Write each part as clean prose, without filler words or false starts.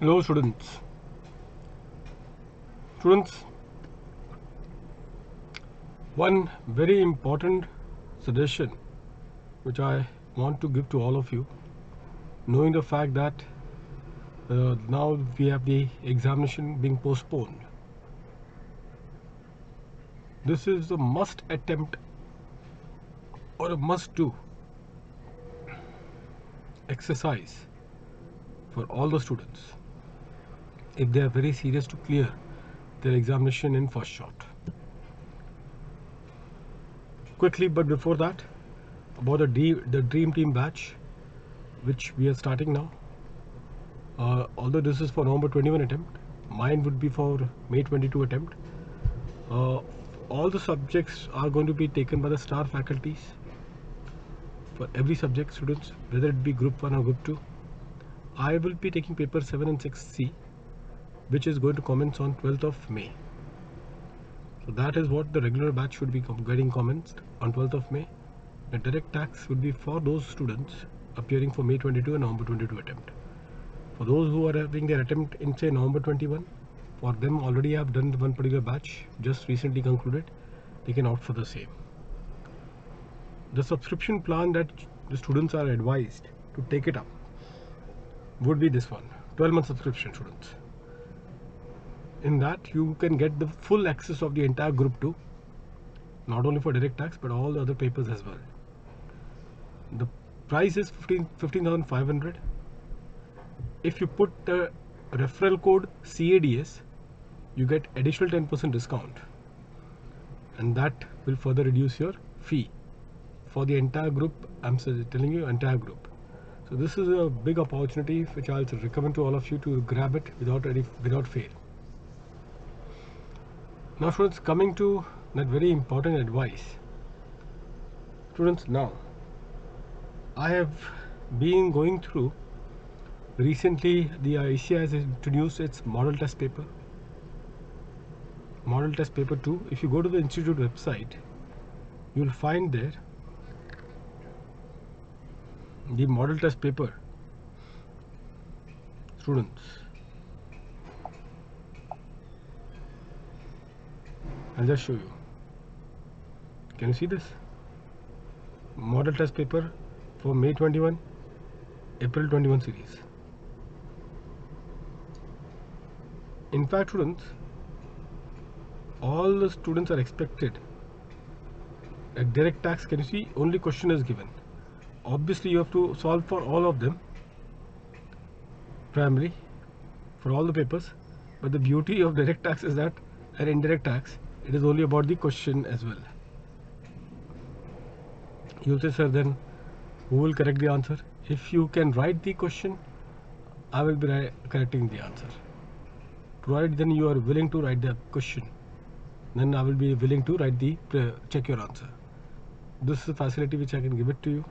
Hello students. Students, one very important suggestion which I want to give to all of you, knowing the fact that now we have the examination being postponed. This is a must attempt or a must do exercise for all the students if they are very serious to clear their examination in first shot. Quickly, but before that, about the Dream Team batch, which we are starting now. Although this is for November 21 attempt, mine would be for May 22 attempt. All the subjects are going to be taken by the star faculties for every subject, students, whether it be group 1 or group 2. I will be taking paper 7 and 6C, which is going to commence on 12th of May. So that is what the regular batch should be getting commenced on 12th of May. The direct tax would be for those students appearing for May 22 and November 22 attempt. For those who are having their attempt in say November 21, for them already have done one particular batch just recently concluded, they can opt for the same. The subscription plan that the students are advised to take it up would be this one, 12-month subscription, students. In that you can get the full access of the entire group 2, not only for direct tax but all the other papers as well. The price is 15,500. If you put the referral code CADS, you get additional 10% discount, and that will further reduce your fee for the entire group. I'm telling you, entire group. So this is a big opportunity which I'll recommend to all of you to grab it without fail. Now students, coming to that very important advice. Students, now I have been going through recently the ICI has introduced its model test paper. Model test paper 2. If you go to the institute website, you will find there the model test paper. Students, I'll just show you. Can you see this? Model test paper for May 21, April 21 series. In fact, students, all the students are expected at direct tax. Can you see? Only question is given. Obviously, you have to solve for all of them primarily for all the papers. But the beauty of direct tax is that, and indirect tax, it is only about the question as well. You'll say, sir, then who will correct the answer? If you can write the question, I will be correcting the answer. Provided then you are willing to write the question, then I will be willing to write the check your answer. This is a facility which I can give it to you.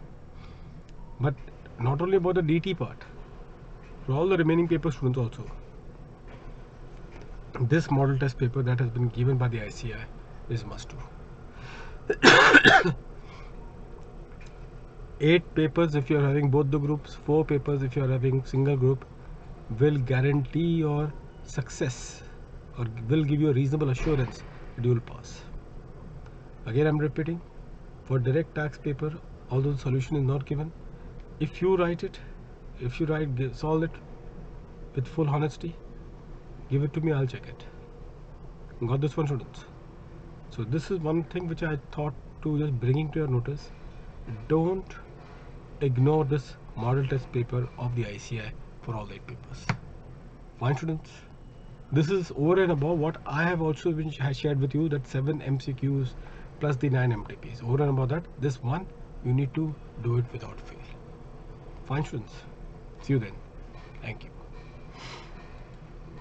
But not only about the DT part, for all the remaining paper students also, this model test paper that has been given by the ICI is must do. 8 papers if you are having both the groups, 4 papers if you are having single group, will guarantee your success or will give you a reasonable assurance that you will pass. Again, I'm repeating, for direct tax paper, although the solution is not given, if you write it, solve it with full honesty, give it to me, I'll check it. Got this one, students? So this is one thing which I thought to just bringing to your notice. Don't ignore this model test paper of the ICI for all 8 papers. Fine, students. This is over and above what I have also been shared with you, that 7 MCQs plus the 9 MTPs. Over and above that, this one you need to do it without fail. Fine, students. See you then. Thank you.